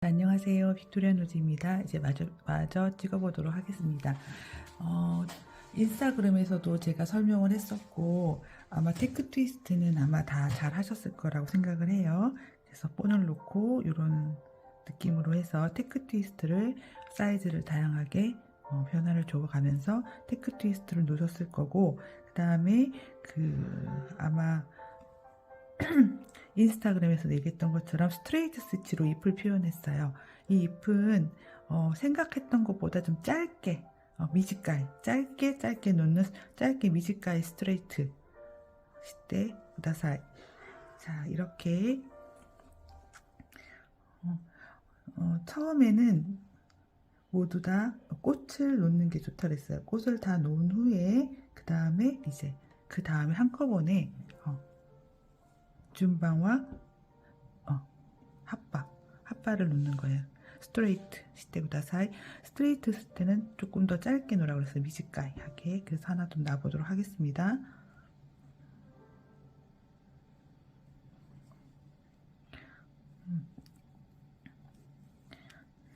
안녕하세요. 빅토리아 노즈입니다. 이제 마저 찍어보도록 하겠습니다. 인스타그램에서도 제가 설명을 했었고, 아마 테크 트위스트는 아마 다 잘 하셨을 거라고 생각을 해요. 그래서 본을 놓고 이런 느낌으로 해서 테크 트위스트를 사이즈를 다양하게 변화를 줘가면서 테크 트위스트를 놓으셨을 거고, 그 다음에 아마 인스타그램에서 얘기했던 것처럼 스트레이트 스티치로 잎을 표현했어요. 이 잎은 생각했던 것보다 좀 짧게 미지가이 짧게 놓는 짧게 미지가이 스트레이트 시대 구다사이. 자, 이렇게 처음에는 모두 다 꽃을 놓는 게 좋다 그랬어요. 꽃을 다 놓은 후에 그 다음에 한꺼번에 준방와 핫바를 놓는 거예요. 스트레이트 시대 구다사이. 스트레이트 시대는 조금 더 짧게 놓으라고 그랬어요. 미지가이 하게. 그래서 하나 좀 놔보도록 하겠습니다.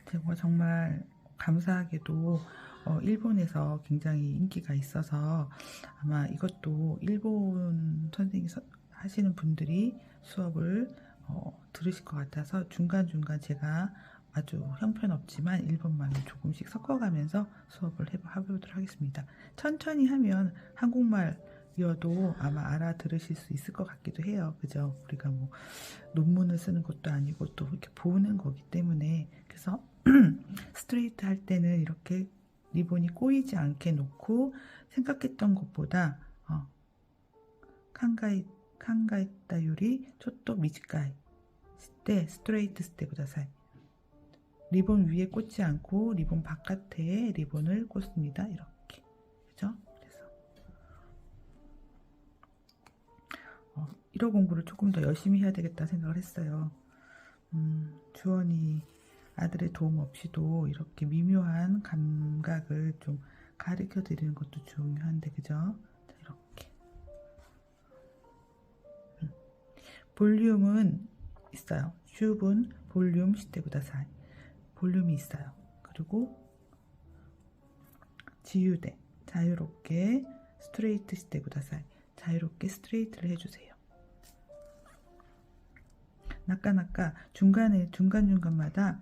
제가 정말 감사하게도 일본에서 굉장히 인기가 있어서 아마 이것도 일본 선생님 하시는 분들이 수업을 들으실 것 같아서 중간중간 제가 아주 형편없지만 일본말로 조금씩 섞어가면서 수업을 해보도록 하겠습니다. 천천히 하면 한국말이어도 아마 알아들으실 수 있을 것 같기도 해요. 그죠? 우리가 뭐 논문을 쓰는 것도 아니고 또 이렇게 보는 거기 때문에. 그래서 스트레이트 할 때는 이렇게 리본이 꼬이지 않게 놓고 생각했던 것보다 칸가이다 요리 초토 미지가이 시대 스트레이트 시대 구다사이. 리본 위에 꽂지 않고 리본 바깥에 리본을 꽂습니다. 이렇게. 그죠? 그래서 1호 공부를 조금 더 열심히 해야 되겠다 생각을 했어요. 주원이 아들의 도움 없이도 이렇게 미묘한 감각을 좀 가르쳐 드리는 것도 중요한데, 그죠? 자, 이렇게. 볼륨은 있어요. 슈분 볼륨 시대 구다사이. 볼륨이 있어요. 그리고 지유대 자유롭게 스트레이트 시대 구다사이. 자유롭게 스트레이트를 해주세요. 나까나까 중간중간마다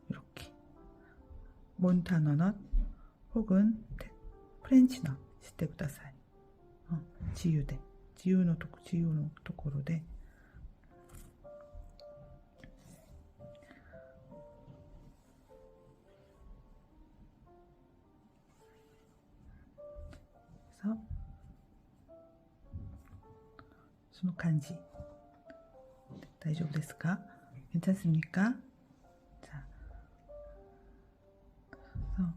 이렇게 몬타너넛 혹은 프렌치넛 시대 구다사이. 지유대 지유노 토코로데. 그래서 수노칸지 다이조부 데스까? 괜찮습니까? 자, 그래서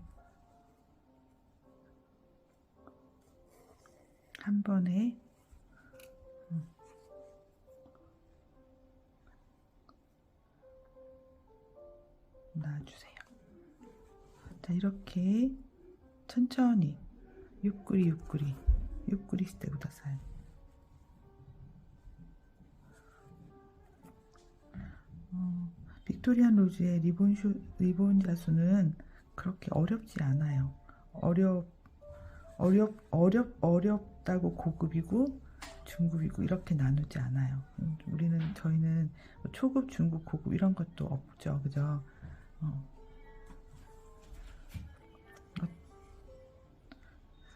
한 번에 놔주세요. 자, 이렇게 천천히 유꾸리 시대 구다사이. 빅토리아 로즈의 리본 자수는 그렇게 어렵지 않아요. 어렵다고 고급이고 중급이고 이렇게 나누지 않아요. 저희는 초급, 중급, 고급 이런 것도 없죠. 그죠?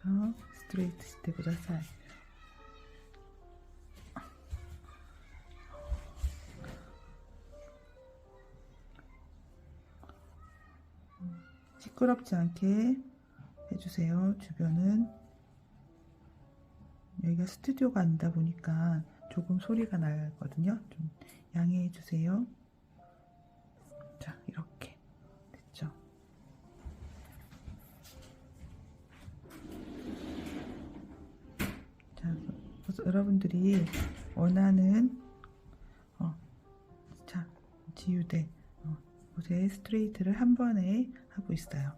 그래서 스트레이트 시대 구다사이. 시끄럽지 않게 해주세요. 주변은 여기가 스튜디오가 아니다 보니까 조금 소리가 나거든요. 좀 양해해 주세요. 자, 이렇게 됐죠. 자, 그래서 여러분들이 원하는 자, 지유대 곳에 스트레이트를 한 번에 하고 있어요.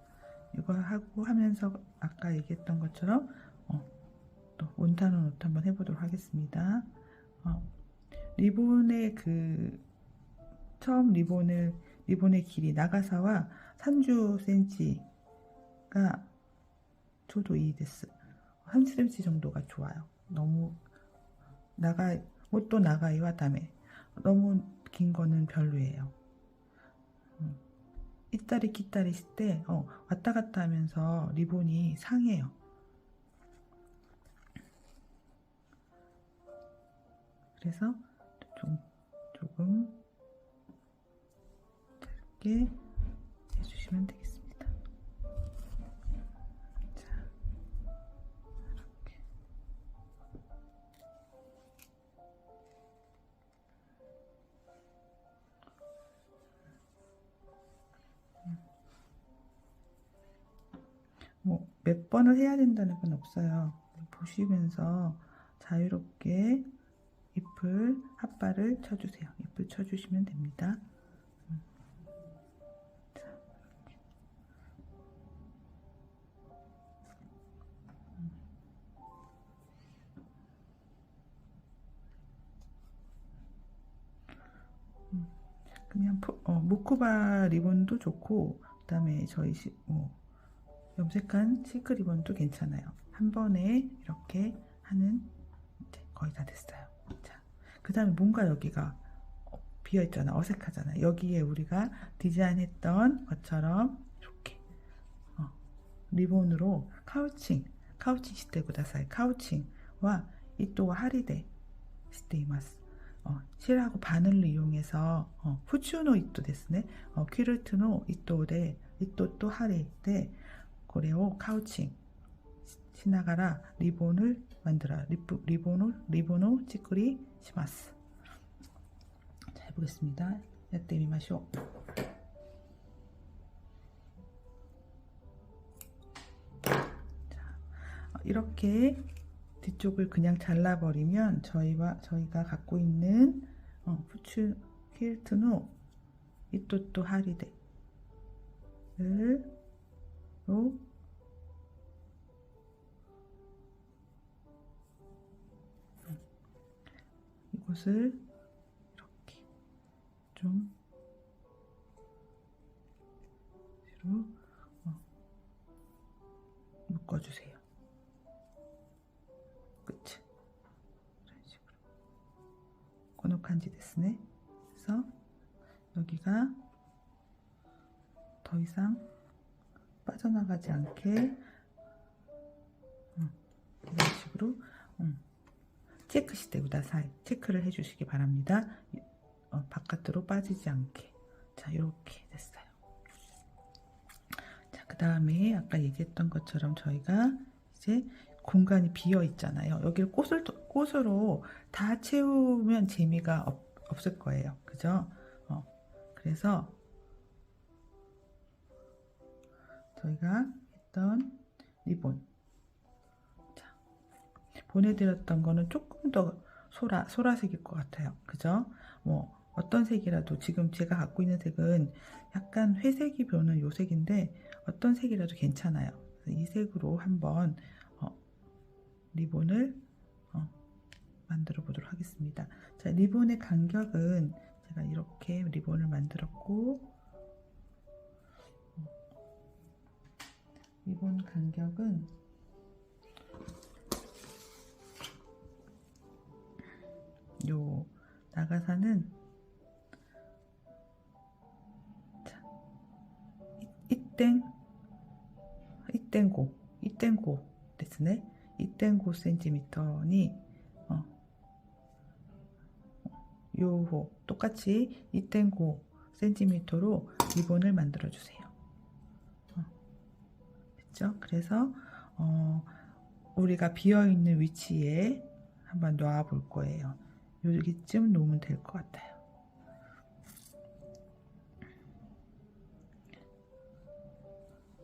이거 하고 하면서 아까 얘기했던 것처럼 또 몬타노 노트 한번 해보도록 하겠습니다. 리본의 처음 리본의 길이 나가사와 30cm가 저도 이 데스 30cm 정도가 좋아요. 너무 또 나가이와 다음에 너무 긴 거는 별로예요. 이따리 끼따리 했을 때 왔다 갔다 하면서 리본이 상해요. 그래서 조금 짧게 해주시면 되겠습니다. 자, 이렇게. 뭐 몇 번을 해야 된다는 건 없어요. 보시면서 자유롭게 핫바를 쳐주세요. 잎을 쳐주시면 됩니다. 그냥 무쿠바 리본도 좋고, 그 다음에 저희 염색한 실크 리본도 괜찮아요. 한 번에 이렇게 하는 이제 거의 다 됐어요. 자, 그 다음에 뭔가 여기가 비어 있잖아. 어색하잖아. 여기에 우리가 디자인했던 것처럼 이렇게 리본으로 카우칭 시테 구다사이. 카우칭과 이또와 하리데 시테 이마스. 실하고 바늘을 이용해서 푸추노 이또 데스네. 퀴르트노 이또데 이또 하리데 고레오 카우칭 시나가라 리본을 만들어 리본을 찌끄리 시마스. 자, 해보겠습니다. 야떼 미마쇼. 자, 이렇게 뒤쪽을 그냥 잘라버리면 저희가 갖고 있는 푸추 퀼트노 이또또 하리데를 이곳을 이렇게 좀 묶어주세요. 그치? 이런 식으로. 고노칸지 데스네. 그래서 여기가 더 이상 빠져나가지 않게 이런 식으로 체크 시대 구다사이. 체크를 해주시기 바랍니다. 바깥으로 빠지지 않게. 자, 이렇게 됐어요. 자, 그 다음에 아까 얘기했던 것처럼 저희가 이제 공간이 비어 있잖아요. 여기를 꽃으로 다 채우면 재미가 없을 거예요. 그죠? 그래서 저희가 했던 리본. 자, 보내드렸던 거는 조금 더 소라색일 것 같아요. 그죠? 뭐 어떤 색이라도, 지금 제가 갖고 있는 색은 약간 회색이 도는 요 색인데 어떤 색이라도 괜찮아요. 이 색으로 한번 리본을 만들어 보도록 하겠습니다. 자, 리본의 간격은 제가 이렇게 리본을 만들었고, 리본 간격은 요 나가사는 자, 이땡고ですね。 2.5cm니 요호 똑같이 2.5cm로 리본을 만들어 주세요. 됐죠? 그래서 우리가 비어 있는 위치에 한번 놔 볼 거예요. 여기쯤 놓으면 될 것 같아요.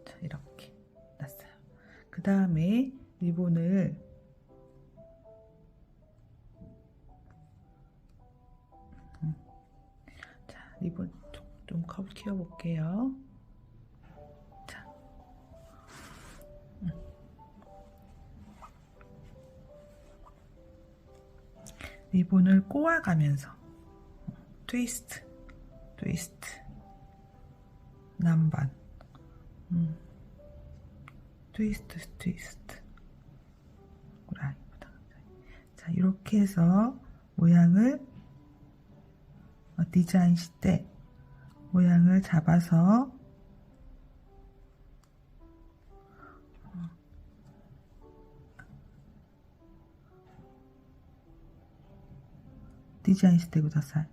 자, 이렇게 놨어요. 그 다음에 리본을 자, 리본 좀 컵 키워 볼게요. 자, 리본을 꼬아가면서 트위스트 트위스트, 남반, 트위스트. 자, 이렇게 해서 모양을 디자인 시대 모양을 잡아서 디자인してください。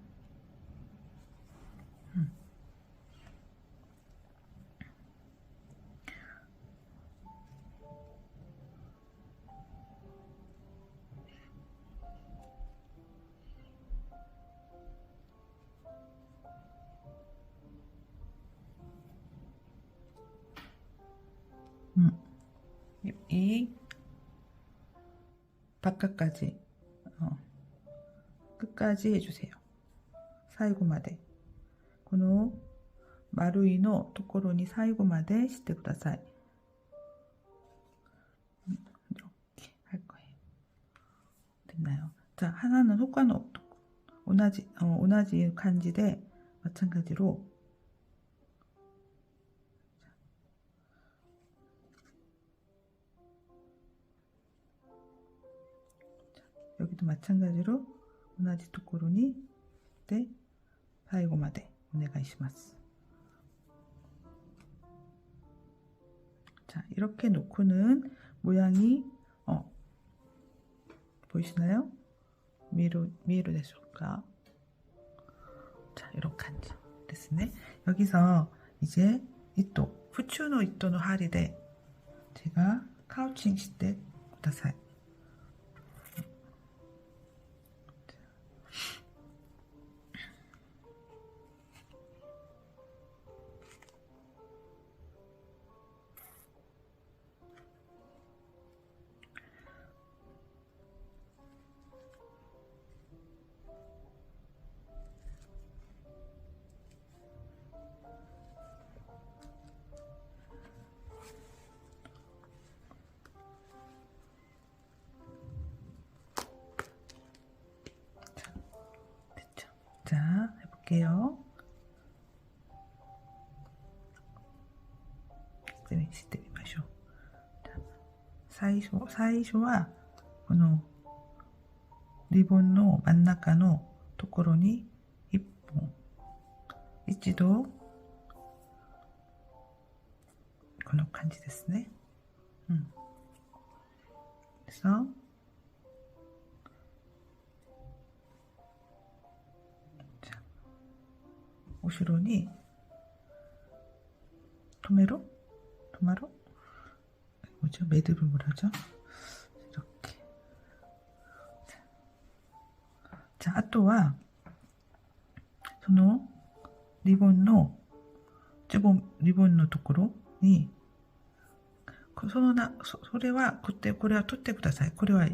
이 바깥까지 끝까지 해주세요. 最後までこの丸いのところに最後までしてください。 이렇게 할 거예요. 됐나요? 자, 하나는 효과는 없고 同じ感じで 마찬가지로 여기도 마찬가지로 同じところにで最後までお願いします。 자, 이렇게 놓고는 모양이 보이시나요? 미로 되실까? 자, 이런 간지 됐네. 여기서 이제 이또 후추노 이또노 하리데 제가 카우칭 시대 구다사이. 자, 해볼게요. してみましょう。最初はこのリボンの真ん中のところに1本一度この感じですね。그래서後ろに토마로? 뭐죠? 매듭을 뭐라죠? 이렇게. 자, あとはそのリボンのところにそれはこれは取ってください。これは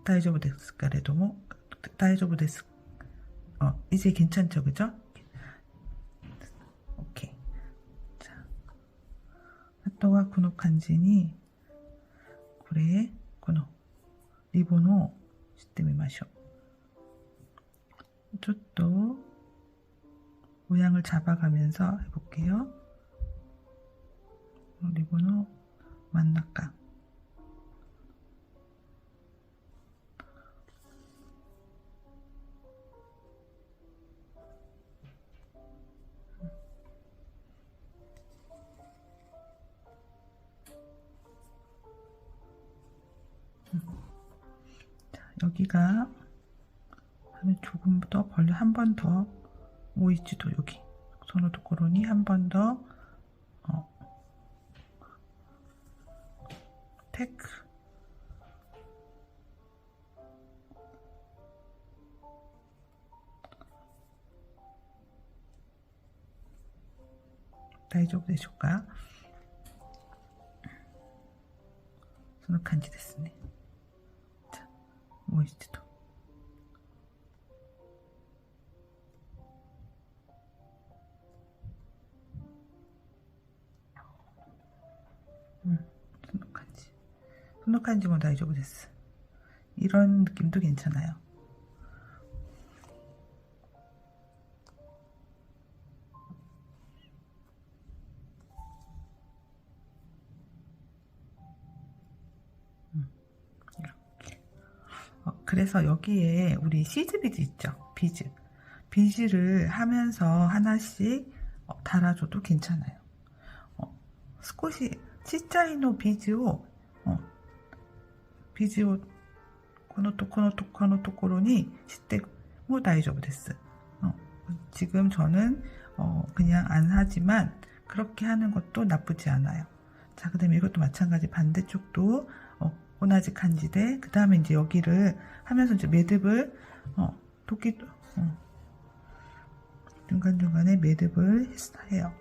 大丈夫ですけれども大丈夫です。이제 괜찮죠, 그죠? 오케이. 자, あとはこの感じにこのリボンをしてみましょう。ちょっと모양을 잡아가면서 해볼게요. 리본의 만나까. 자, 여기가 하면 조금 더 벌려 한 번 더 모이지도 여기 손의ところに한 번 더 테크大丈夫でしょうか？その感じですね。じゃあもう一度。その感じも大丈夫です。 이런 느낌도 괜찮아요. 그래서 여기에 우리 시즈 비즈 있죠? 비즈를 하면서 하나씩 달아줘도 괜찮아요. 스코시 치짜이노 비즈오 비즈오 このところに しても大丈夫です. 지금 저는 그냥 안 하지만 그렇게 하는 것도 나쁘지 않아요. 자, 그 다음에 이것도 마찬가지 반대쪽도 오나지 간지대, 그 다음에 이제 여기를 하면서 이제 매듭을 도끼도 중간중간에 매듭을 해요.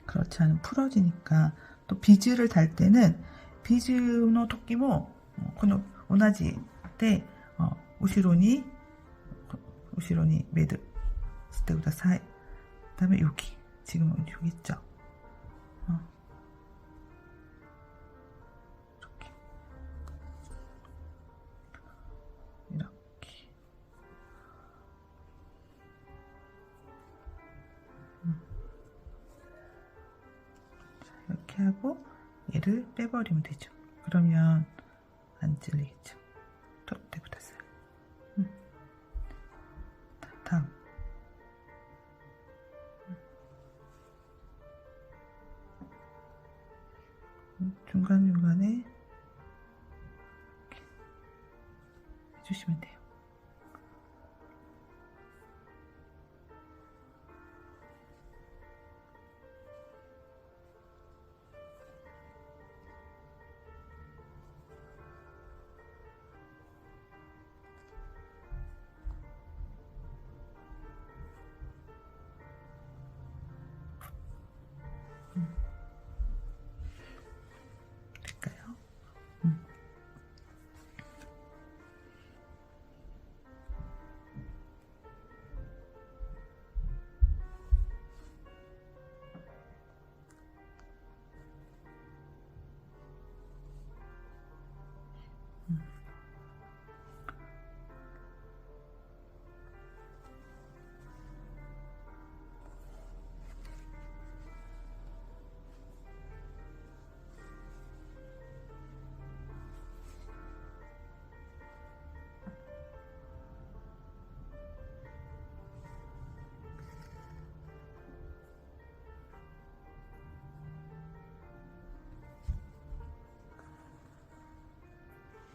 그렇지 않으면 풀어지니까. 또 비즈를 달 때는 비즈의 토끼모 同じで後ろに매듭してください. 그다음에 여기 지금 여기 있죠. 이렇게 이렇게 하고 얘를 빼버리면 되죠. 그러면 안 찔리겠죠. 取ってください. 다음. 중간중간에 이렇게 해주시면 돼요. 될까요?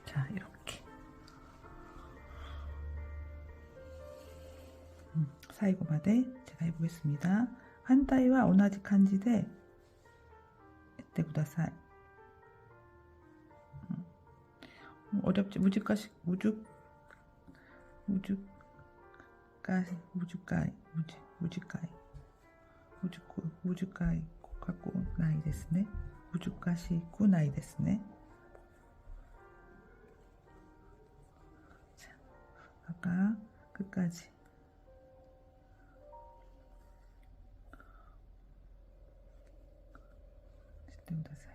자, 이렇게 사이고마데 제가 해보겠습니다. 한타이와 오나지 간지대 에떼 구다사이. 어렵지. 무주가이 갖고 나이ですね. 무주가시고 나이ですね. 자, 아까 끝까지. 시대구다사이.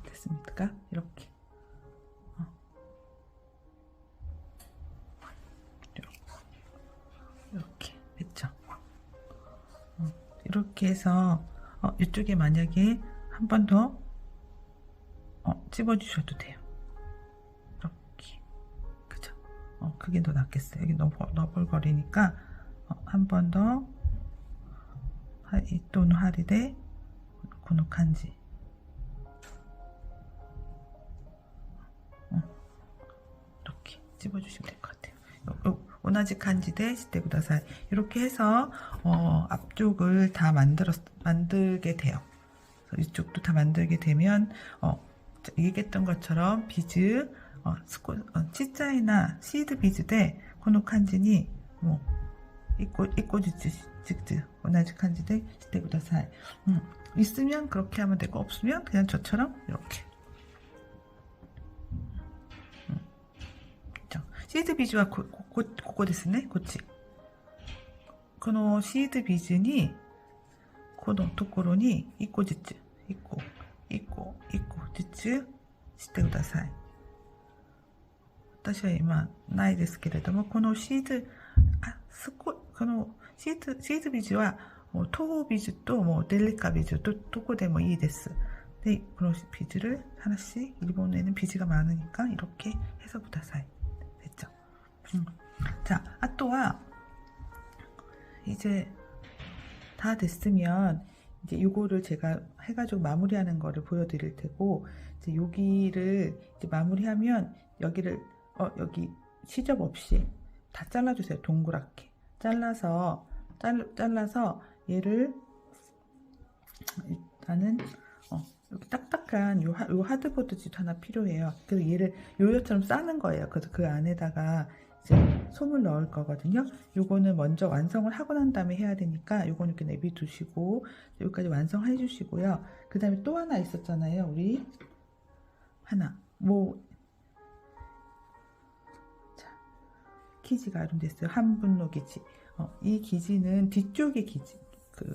됐습니까? 이렇게. 이렇게 됐죠? 이렇게 해서 이쪽에 만약에 한 번 더 찝어주셔도 돼요. 이렇게. 그죠? 그게 더 낫겠어요. 여기 너벌거리니까 한 번 더 또는 하리데この感じ. 이렇게 찝어주시면 될 것 같아요. 오나지 간지대 시대 구다사이. 이렇게 해서 앞쪽을 다 만들게 돼요. 이쪽도 다 만들게 되면 얘기했던 것처럼 비즈 치짜이나 시드 비즈대 코노 간지니 뭐 입고 직즈 오나지 간지대 시대 구다사이. 있으면 그렇게 하면 되고 없으면 그냥 저처럼 이렇게 シードビーズはここですね。こっち。このシードビーズに、このところに1個ずつ、1個ずつしてください。私は今ないですけれども、このシーズ、このシーズビーズはもうトウビーズともうデリカビーズとどこでもいいです。네, 그런 비즈를 하나씩 일본에는 비즈가 많으니까 이렇게 해서ください. 됐죠? 자, 아또와 이제 다 됐으면 이제 요거를 제가 해가지고 마무리하는 거를 보여드릴 테고 이제 여기를 이제 마무리하면 여기를 여기 시접 없이 다 잘라주세요. 동그랗게 잘라서 얘를 일단은 이렇게 딱딱한 요 하드보드 집 하나 필요해요. 그래서 얘를 요요처럼 싸는 거예요. 그래서 그 안에다가 이제 솜을 넣을 거거든요. 요거는 먼저 완성을 하고 난 다음에 해야 되니까 요거는 이렇게 내비두시고 여기까지 완성해 주시고요. 그 다음에 또 하나 있었잖아요. 우리 하나 자, 기지가 이름됐어요. 한분노 기지. 이 기지는 뒤쪽의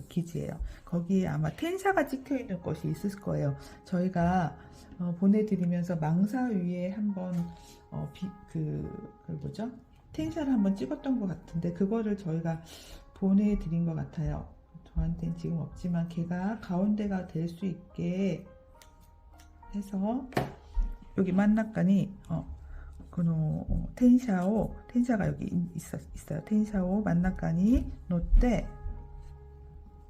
기지예요. 거기에 아마 텐샤가 찍혀 있는 것이 있을 거예요. 저희가 보내드리면서 망사 위에 한번 뭐죠? 텐샤를 한번 찍었던 것 같은데 그거를 저희가 보내드린 것 같아요. 저한테는 지금 없지만 걔가 가운데가 될 수 있게 해서 여기 만나까니 텐샤가 여기 있어요. 텐샤오 만나까니 노때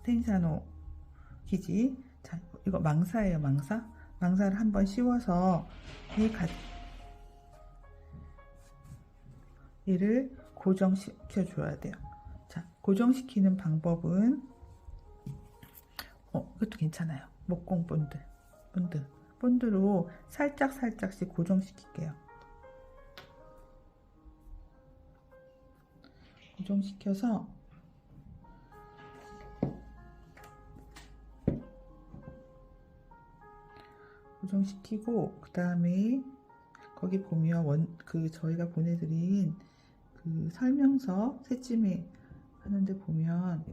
텐샤노 기지. 자, 이거 망사예요. 망사를 한번 씌워서 얘를 고정시켜 줘야 돼요. 자, 고정시키는 방법은 이것도 괜찮아요. 목공 본드로 살짝씩 고정시킬게요. 고정시켜서 고정시키고 그 다음에 거기 보면 저희가 보내드린 그 설명서 새찜에 하는데 보면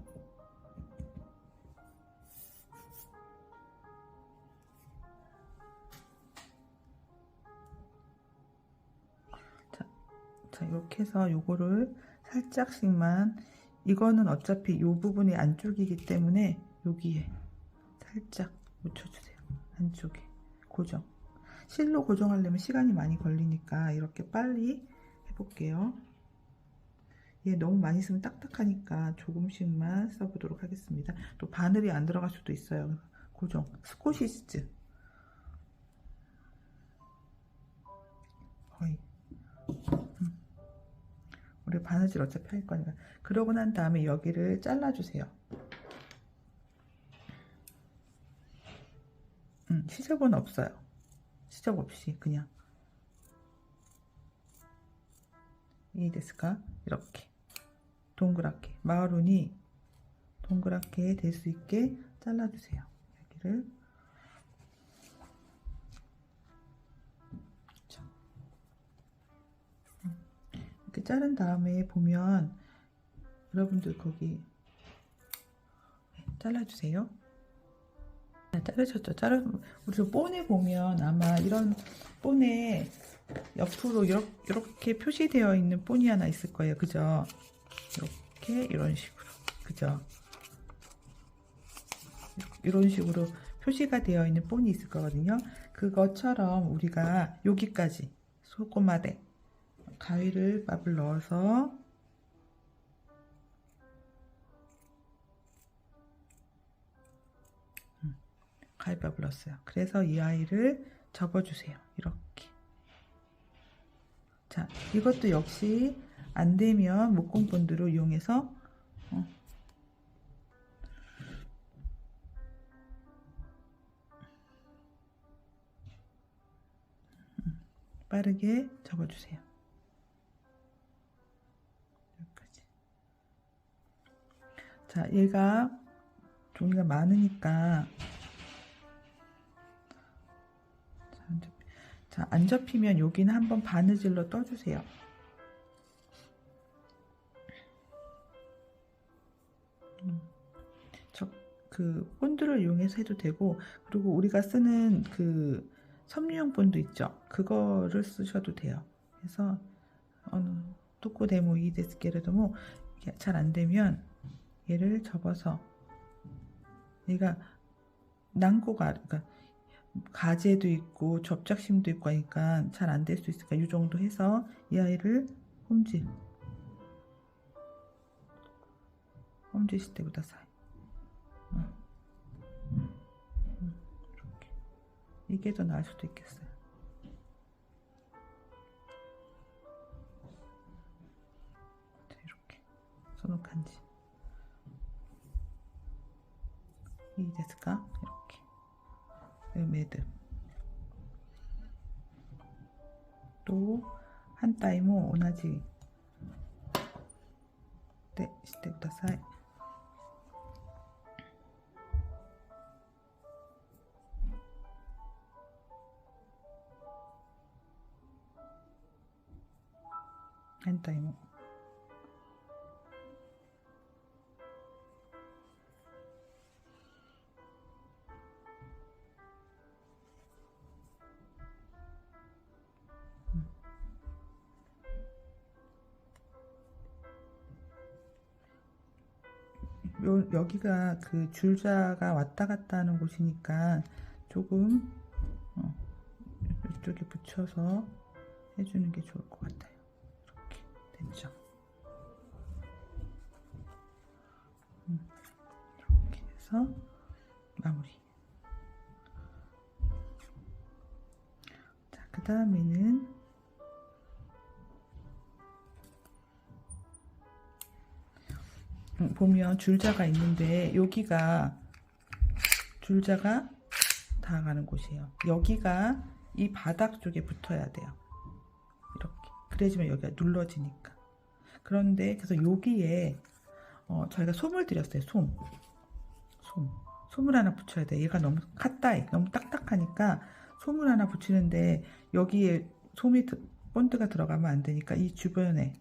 자 이렇게 해서 요거를 살짝씩만 이거는 어차피 요 부분이 안쪽이기 때문에 여기에 살짝 묻혀주세요. 안쪽에 고정. 실로 고정하려면 시간이 많이 걸리니까 이렇게 빨리 해볼게요. 얘 너무 많이 쓰면 딱딱하니까 조금씩만 써보도록 하겠습니다. 또 바늘이 안 들어갈 수도 있어요. 고정. 스코시스 거의 우리 바느질 어차피 할 거니까. 그러고 난 다음에 여기를 잘라주세요. 시접은 없어요. 시접 없이 그냥 이해됐을까? 이렇게 동그랗게 마루니 동그랗게 될 수 있게 잘라주세요. 여기를 이렇게 자른 다음에 보면 여러분들 거기 잘라주세요. 자르셨죠? 우리 본에 보면 아마 이런 본에 옆으로 이렇게 표시되어 있는 본이 하나 있을 거예요. 그죠? 이렇게 이런 식으로 그죠? 이런 식으로 표시가 되어 있는 본이 있을 거거든요. 그것처럼 우리가 여기까지 소꼬마대 가위를 밥을 넣어서 가위밥을 넣었어요. 그래서 이 아이를 접어주세요. 이렇게. 자, 이것도 역시 안 되면 목공 본드로 이용해서 빠르게 접어주세요. 여기까지. 자, 얘가 종이가 많으니까 자, 안 접히면 여기는 한번 바느질로 떠주세요. 그 본드를 이용해서 해도 되고, 그리고 우리가 쓰는 그 섬유용 본드 있죠, 그거를 쓰셔도 돼요. 그래서 도코 데모 이 데스 게레도모 잘 안 되면 얘를 접어서, 얘가 난고가, 그러니까 가재도 있고 접착심도 있고 하니까 잘 안 될 수 있으니까 이 정도 해서 이 아이를 홈지 시대보다 사이. 이렇게. 이게 더 나을 수도 있겠어요. 자, 이렇게 소노칸지 이 데스까? 이렇게 매듭 또 한 타이모 오나지 네 시대ください. 한 타이모 여기가 그 줄자가 왔다 갔다 하는 곳이니까 조금 이쪽에 붙여서 해주는 게 좋을 것 같아요. 이렇게 됐죠. 이렇게 해서 마무리. 자, 그 다음에는 보면 줄자가 있는데 여기가 줄자가 닿아가는 곳이에요. 여기가 이 바닥 쪽에 붙어야 돼요. 이렇게. 그래야지만 여기가 눌러지니까. 그런데 그래서 여기에 저희가 솜을 드렸어요. 솜을 하나 붙여야 돼. 얘가 너무 핫다이, 너무 딱딱하니까 솜을 하나 붙이는데 여기에 본드가 들어가면 안 되니까 이 주변에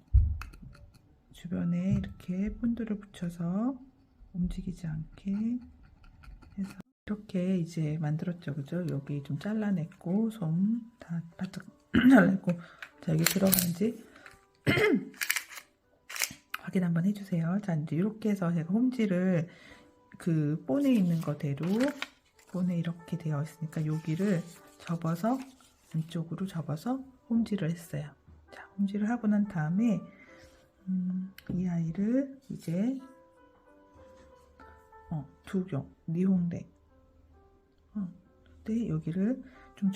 이렇게 본드를 붙여서 움직이지 않게 해서 이렇게 이제 만들었죠. 그죠? 여기 좀 잘라냈고, 솜 다 바짝 잘라냈고, 자, 여기 들어가는지 확인 한번 해주세요. 자, 이제 이렇게 해서 제가 홈지를 그 본에 있는 거대로 본에 이렇게 되어 있으니까 여기를 접어서 위쪽으로 접어서 홈지를 했어요. 자, 홈지를 하고 난 다음에 이 아이를 이제 두경 니홍대 네, 여기를 좀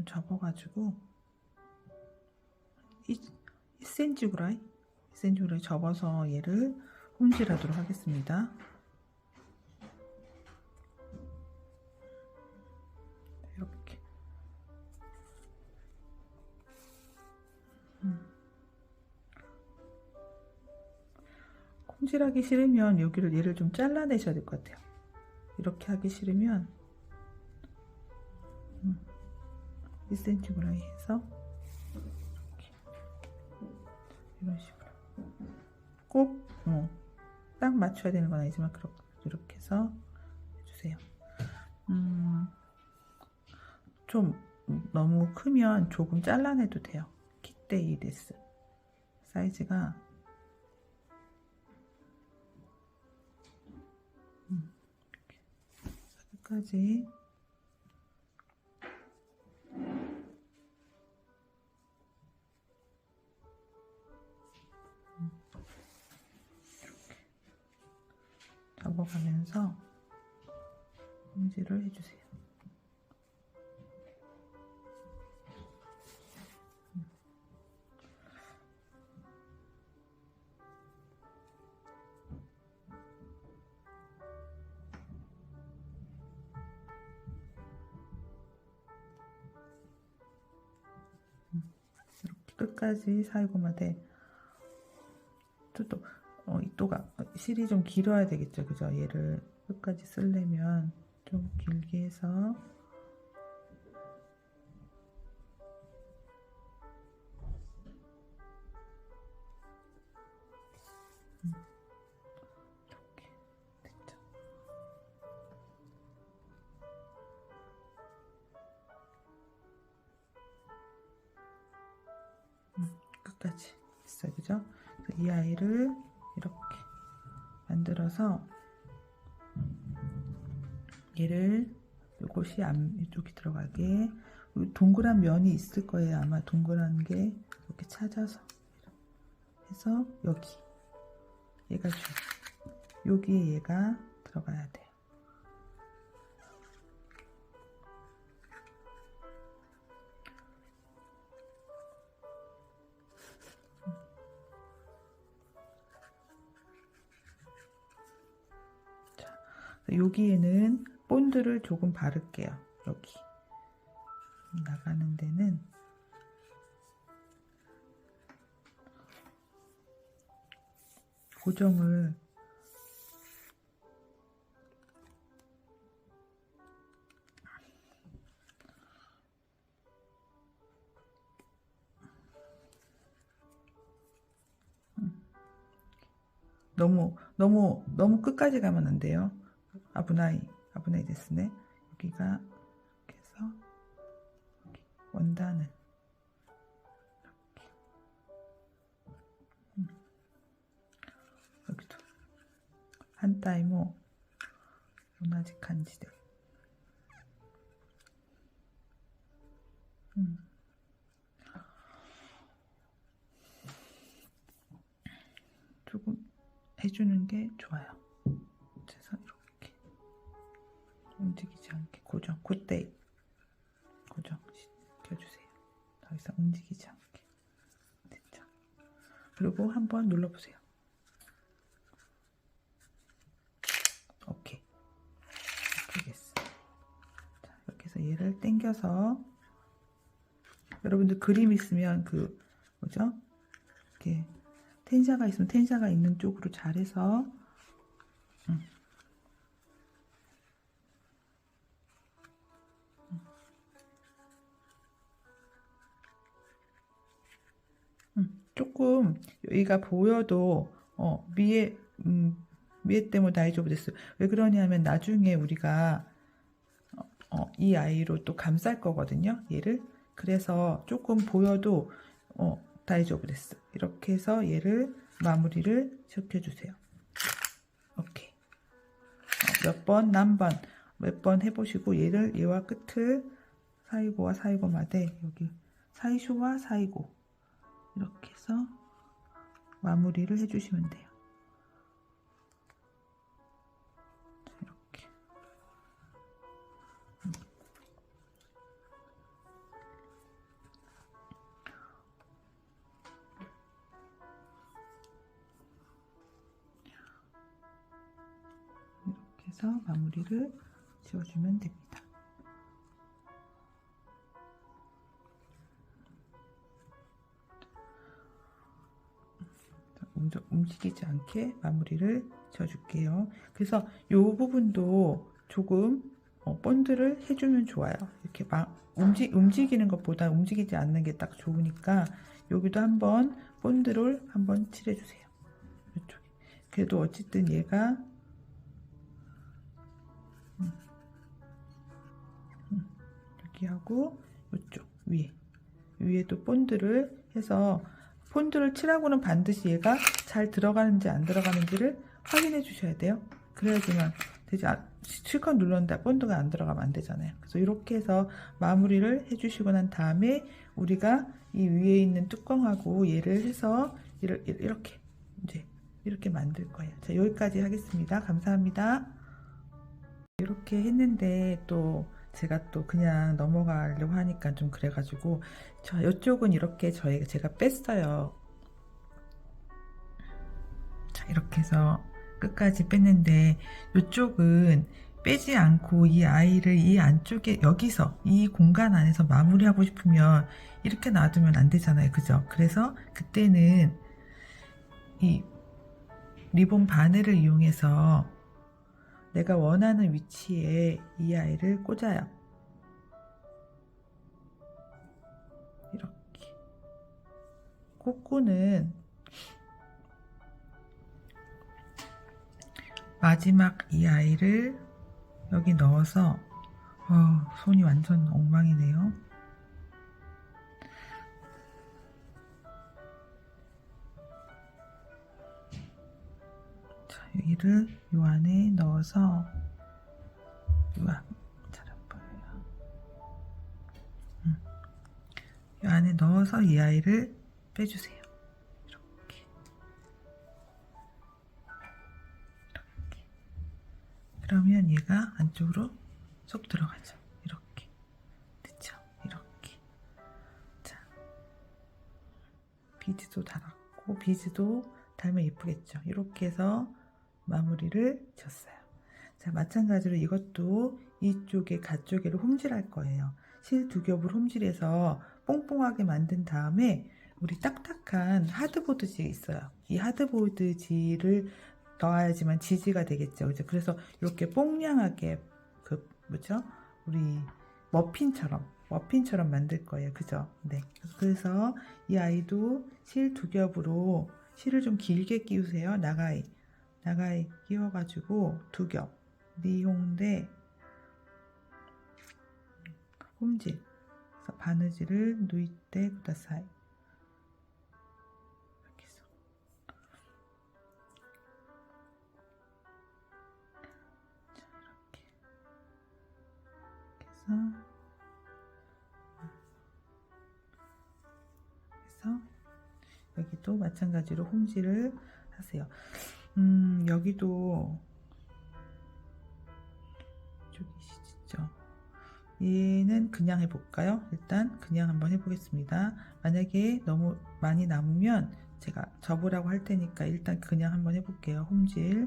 접어가지고 1cm 구라이 접어서 얘를 홈질하도록 하겠습니다. 이렇게 홈질하기 싫으면 얘를 좀 잘라내셔야 될 것 같아요. 이렇게 하기 싫으면 1cm 구라이 해서 이런 식으로 꼭 딱 맞춰야 되는 건 아니지만 이렇게 해서 해주세요. 좀 너무 크면 조금 잘라내도 돼요. 키테이 데스 사이즈가 끝까지 접어가면서 홈질을 해주세요. 이렇게 끝까지 사이고마데 또가 실이 좀 길어야 되겠죠. 그죠? 얘를 끝까지 쓰려면 좀 길게 해서 그죠? 이 아이를 이렇게 만들어서 얘를 요것이 이쪽이 들어가게 동그란 면이 있을 거예요. 아마 동그란 게 이렇게 찾아서 해서 얘가 여기에 얘가 들어가야 돼요. 자, 여기에는 본드를 조금 바를게요. 여기 나가는 데는 고정을 너무 끝까지 가면 안 돼요. 아부나이 데스네. 여기가 이렇게 해서 원단을 이렇게 여기도 한타이모 오나지 간지대 조금 해주는 게 좋아요. 그래서 이렇게 움직이지 않게 그때 고정 시켜주세요. 더 이상 움직이지 않게. 됐죠? 그리고 한번 눌러보세요. 오케이. 이렇게 됐어. 자, 이렇게 해서 얘를 당겨서 여러분들 그림 있으면 뭐죠? 이렇게 텐샤가 있으면 텐샤가 있는 쪽으로 잘해서 조금 여기가 보여도 위에 때문에 다이조브 됐어요. 왜 그러냐면 나중에 우리가 이 아이로 또 감쌀 거거든요. 얘를 그래서 조금 보여도 다이조브 됐어. 이렇게 해서 얘를 마무리를 시켜주세요. 오케이. 몇 번 해보시고 얘와 끝을 사이고와 사이고마대 여기 사이쇼와 사이고 이렇게 해서 마무리를 해주시면 돼요. 이렇게. 이렇게 해서 마무리를 지어주면 됩니다. 움직이지 않게 마무리를 지어줄게요. 그래서 이 부분도 조금 본드를 해주면 좋아요. 이렇게 막 움직이는 것보다 움직이지 않는 게 딱 좋으니까 여기도 한번 본드를 한번 칠해주세요. 이쪽에. 그래도 어쨌든 얘가 여기 하고 이쪽 위에도 본드를 해서 본드를 칠하고는 반드시 얘가 잘 들어가는지 안 들어가는지를 확인해 주셔야 돼요. 그래야지만 되지. 실컷 눌렀는데 본드가 안 들어가면 안 되잖아요. 그래서 이렇게 해서 마무리를 해주시고 난 다음에 우리가 이 위에 있는 뚜껑하고 얘를 해서 이렇게 이제 이렇게 만들 거예요. 자, 여기까지 하겠습니다. 감사합니다. 이렇게 했는데 또 제가 또 그냥 넘어가려고 하니까 좀 그래가지고 이쪽은 이렇게 제가 뺐어요. 자, 이렇게 해서 끝까지 뺐는데 이쪽은 빼지 않고 이 아이를 이 안쪽에 여기서 이 공간 안에서 마무리하고 싶으면 이렇게 놔두면 안 되잖아요. 그죠? 그래서 그때는 이 리본 바늘을 이용해서 내가 원하는 위치에 이 아이를 꽂아요. 이렇게 꽂고는 마지막 이 아이를 여기 넣어서 손이 완전 엉망이네요. 여기를 요 안에 넣어서 잘 안 보여요. 요 안에 넣어서 이 아이를 빼주세요. 이렇게. 그러면 얘가 안쪽으로 쏙 들어가죠. 이렇게. 됐죠? 이렇게. 자, 비즈도 달았고, 비즈도 달면 예쁘겠죠? 이렇게 해서 마무리를 졌어요. 자, 마찬가지로 이것도 이쪽에 가쪽에를 홈질할 거예요. 실 두 겹을 홈질해서 뽕뽕하게 만든 다음에 우리 딱딱한 하드보드지 있어요. 이 하드보드지를 넣어야지만 지지가 되겠죠. 그래서 이렇게 뽕냥하게 뭐죠? 우리 머핀처럼 만들 거예요. 그죠? 네. 그래서 이 아이도 실 두 겹으로 실을 좀 길게 끼우세요. 나가이 끼워가지고 두 겹. 니홍대 홈질. 그래서 바느질을 누이때 구다사이. 이렇게 해서. 자, 이렇게 해서 여기도 마찬가지로 홈질을 하세요. 여기도 이쪽이 시죠. 얘는 그냥 해볼까요? 일단 그냥 한번 해보겠습니다. 만약에 너무 많이 남으면 제가 접으라고 할 테니까 일단 그냥 한번 해볼게요. 홈질.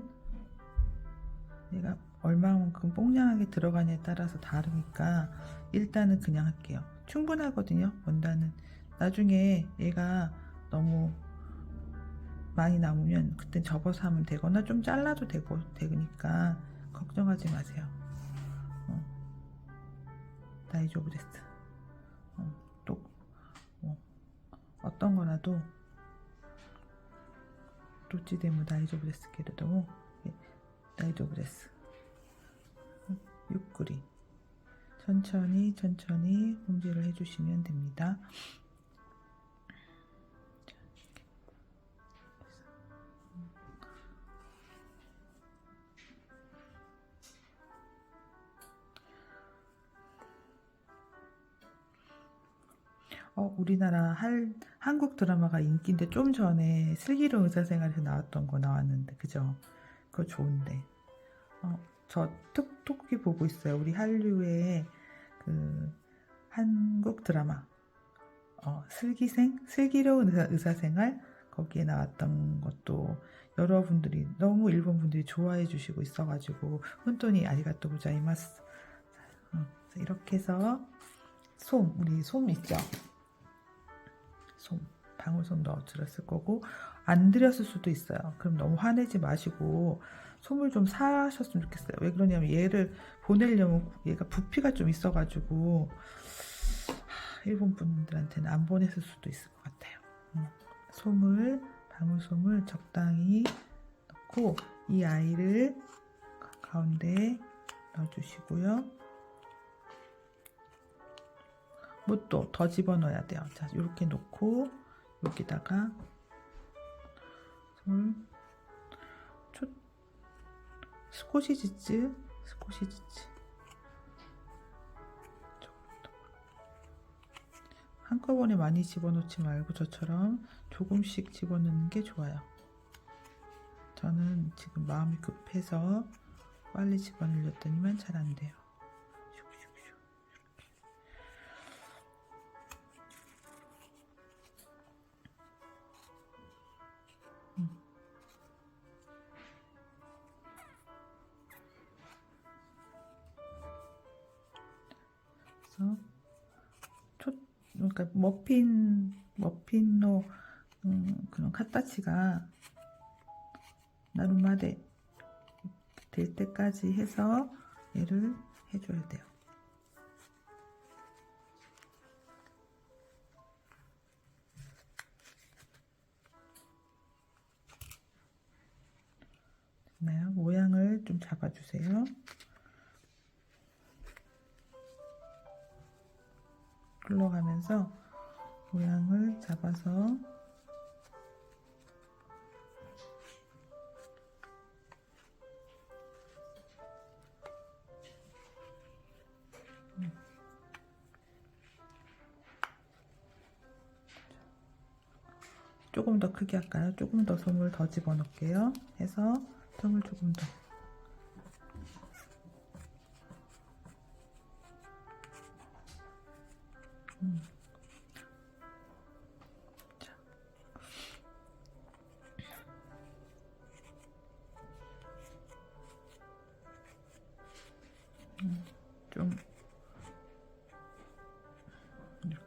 얘가 얼마만큼 뽕냥하게 들어가냐에 따라서 다르니까 일단은 그냥 할게요. 충분하거든요. 원단은. 나중에 얘가 너무 많이 남으면 그때 접어서 하면 되거나 좀 잘라도 되니까 걱정하지 마세요. 다이조브 데스. 또 어떤 거라도 도찌데모 다이조브 데스 게레도 다이조브 데스. 옆구리 천천히 홈질을 해주시면 됩니다. 우리나라 한국 드라마가 인기인데 좀 전에 슬기로운 의사생활에서 나왔던 거 나왔는데 그죠? 그거 좋은데 저 톡톡히 보고 있어요. 우리 한류의 그 한국 드라마 슬기로운 의사생활 거기에 나왔던 것도 여러분들이 너무 일본 분들이 좋아해 주시고 있어가지고 혼돈이 아리가또 고자이마스. 이렇게 해서 우리 솜 있죠? 방울솜 넣어드렸을 거고 안 드렸을 수도 있어요. 그럼 너무 화내지 마시고 솜을 좀 사셨으면 좋겠어요. 왜 그러냐면 얘를 보내려면 얘가 부피가 좀 있어가지고 일본 분들한테는 안 보냈을 수도 있을 것 같아요. 방울솜을 적당히 넣고 이 아이를 가운데 넣어주시고요. 뭐 또 더 집어넣어야 돼요. 자, 이렇게 놓고 여기다가 스코시지츠 한꺼번에 많이 집어넣지 말고 저처럼 조금씩 집어넣는 게 좋아요. 저는 지금 마음이 급해서 빨리 집어넣으려더니만 잘 안 돼요. 그러니까 머핀노 그런 카타치가 나루마데 될 때까지 해서 얘를 해줘야 돼요. 됐나요? 모양을 좀 잡아주세요. 흘러가면서 모양을 잡아서 조금 더 크게 할까요? 조금 더 솜을 더 집어넣을게요. 해서 솜을 조금 더. 자. 좀 이렇게.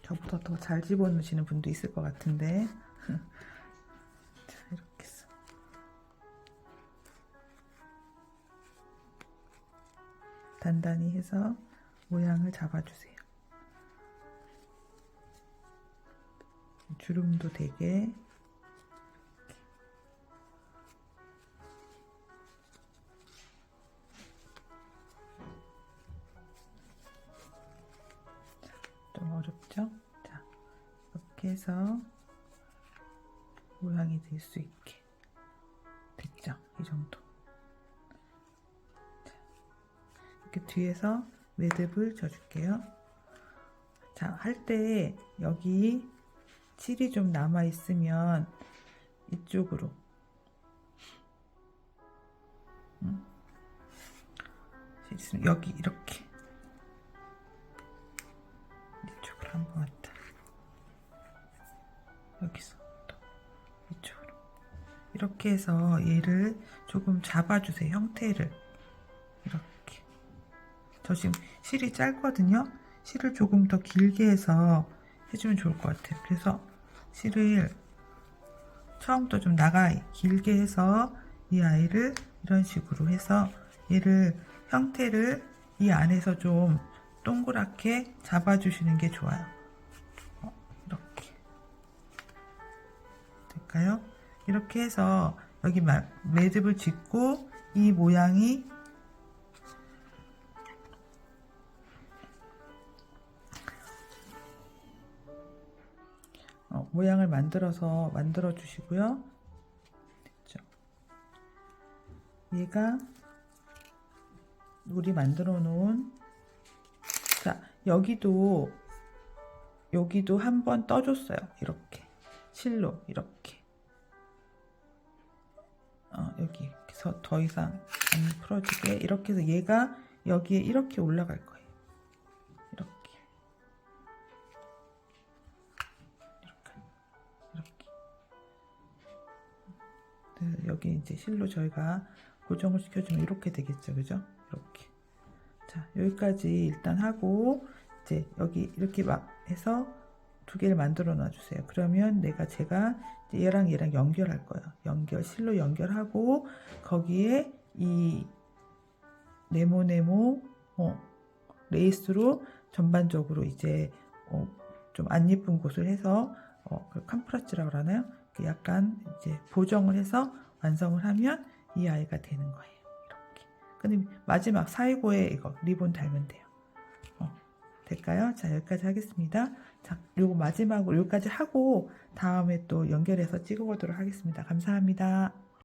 저보다 더 잘 집어넣으시는 분도 있을 것 같은데. 자, 이렇게 해서. 단단히 해서 모양을 잡아주세요. 주름도 되게. 좀 어렵죠? 자, 이렇게 해서 모양이 될 수 있게 됐죠? 이 정도. 자, 이렇게 뒤에서 매듭을 져줄게요. 자, 할 때 여기 실이 좀 남아 있으면 이쪽으로 여기 이렇게 이쪽으로 한번 왔다. 여기서 또 이쪽으로 이렇게 해서 얘를 조금 잡아주세요. 형태를 이렇게. 저 지금 실이 짧거든요. 실을 조금 더 길게 해서 해주면 좋을 것 같아요. 그래서 실을 처음부터 좀 길게 해서 이 아이를 이런 식으로 해서 얘를 형태를 이 안에서 좀 동그랗게 잡아주시는 게 좋아요. 이렇게 될까요? 이렇게 해서 여기 매듭을 짓고 이 모양이 모양을 만들어 주시고요. 됐죠? 얘가 우리 만들어 놓은, 자, 여기도 한번 떠줬어요. 이렇게 실로 이렇게. 여기서 더 이상 안 풀어지게 이렇게 해서 얘가 여기에 이렇게 올라갈 거예요. 여기 이제 실로 저희가 고정을 시켜주면 이렇게 되겠죠, 그죠? 이렇게. 자, 여기까지 일단 하고 이제 여기 이렇게 막 해서 두 개를 만들어 놔주세요. 그러면 제가 얘랑 연결할 거예요. 실로 연결하고 거기에 이 네모네모 레이스로 전반적으로 이제 좀 안 예쁜 곳을 해서 캄프라치라고 그러나요? 약간 이제 보정을 해서 완성을 하면 이 아이가 되는 거예요. 이렇게. 근데 마지막 사이고에 이거 리본 달면 돼요. 될까요? 자, 여기까지 하겠습니다. 자, 요거 마지막으로 여기까지 하고 다음에 또 연결해서 찍어보도록 하겠습니다. 감사합니다.